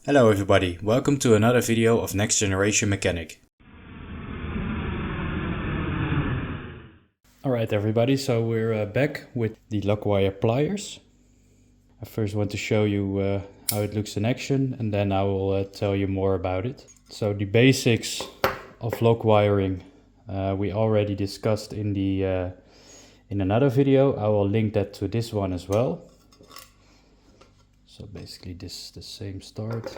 Hello everybody, welcome to another video of Next Generation Mechanic. Alright everybody, so we're back with the lockwire pliers. I first want to show you how it looks in action, and then I will tell you more about it. So the basics of lockwiring we already discussed in another video. I will link that to this one as well. So basically this is the same start.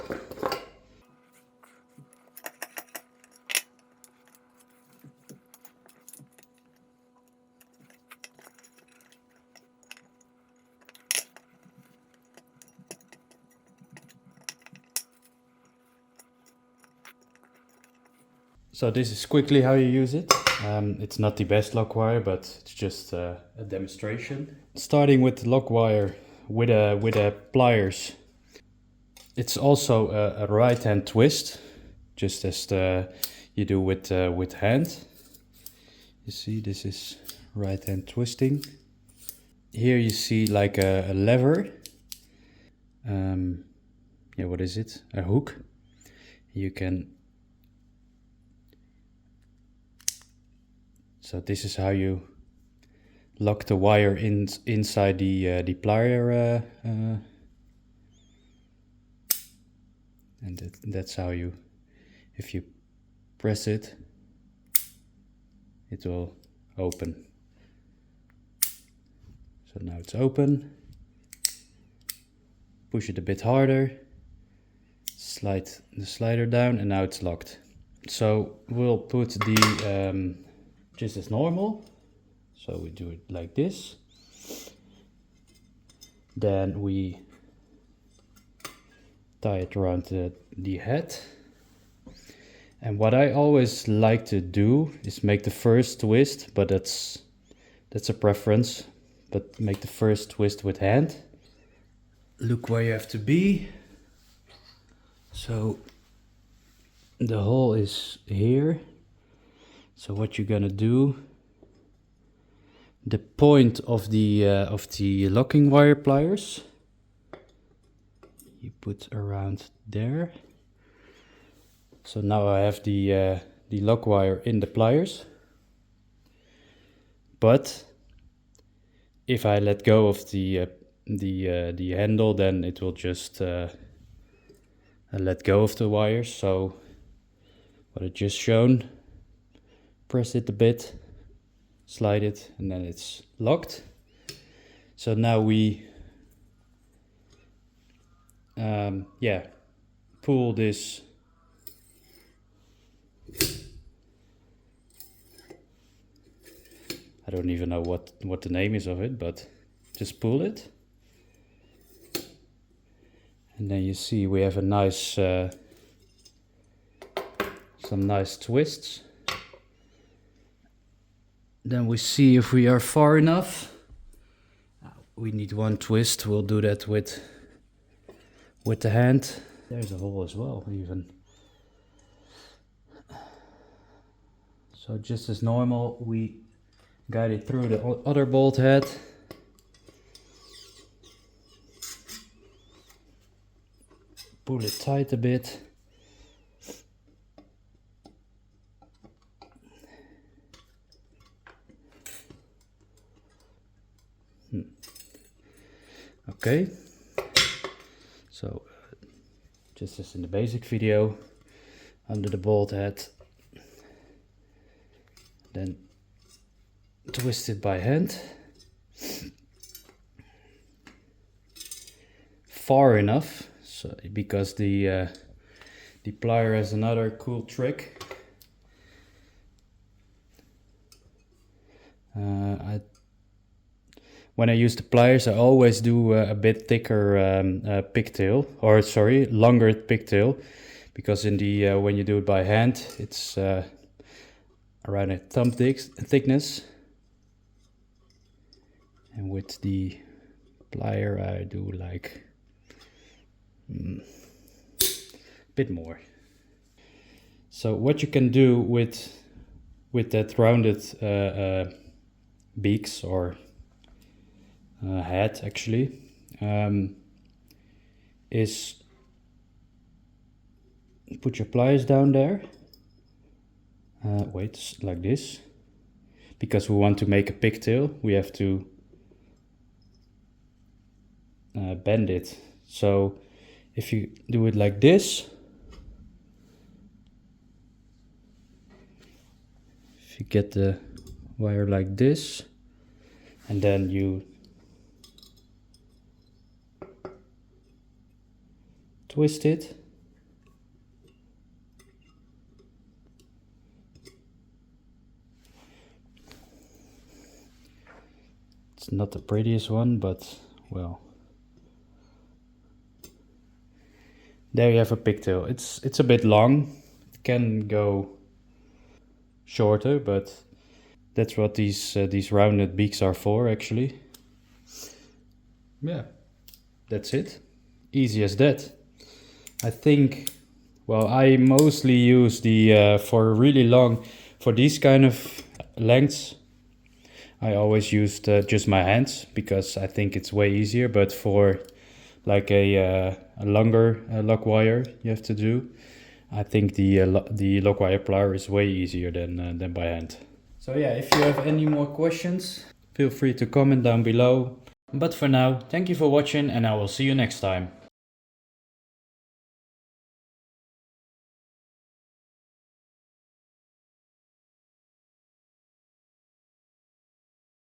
So this is quickly how you use it. It's not the best lockwire, but it's just a demonstration. Starting with the lockwire with a pliers. It's also a right hand twist, just as you do with hand. You see, this is right hand twisting. Here you see like a lever. Yeah, what is it? A hook. You can. So this is how you lock the wire inside the plier, and that's how you, if you press it, it will open. So now it's open. Push it a bit harder. Slide the slider down, and now it's locked. So we'll put the just as normal. So we do it like this. Then we tie it around the head. And what I always like to do is make the first twist, but that's a preference. But make the first twist with hand. Look where you have to be. So the hole is here. So what you're gonna do, the point of the locking wire pliers, you put around there. So now I have the lock wire in the pliers. But if I let go of the handle, then it will just let go of the wires. So what I just shown. Press it a bit, slide it, and then it's locked. So now we pull this I don't even know what the name is of it, but just pull it, and then you see we have a nice some nice twists. Then we see if we are far enough. We need one twist. We'll do that with the hand. There's a hole as well, even. So just as normal, we guide it through the other bolt head. Pull it tight a bit. Okay, so just as in the basic video, under the bolt head, then twist it by hand, far enough, so because the plier has another cool trick. When I use the pliers, I always do a bit thicker pigtail, or sorry, longer pigtail, because in the when you do it by hand, it's around a thumb thickness, and with the plier I do like a bit more. So what you can do with that rounded beaks or head actually is put your pliers down there. Wait, like this. Because we want to make a pigtail, we have to bend it. So if you do it like this, if you get the wire like this, and then you twist it, it's not the prettiest one, but well, there you have a pigtail. It's a bit long, it can go shorter, but that's what these rounded beaks are for, actually. Yeah, that's it. Easy as that. I think, well, I mostly use the for really long, for these kind of lengths, I always used just my hands, because I think it's way easier. But for like a longer lock wire you have to do, I think the lockwire plier is way easier than by hand. So yeah, if you have any more questions, feel free to comment down below. But for now, thank you for watching, and I will see you next time.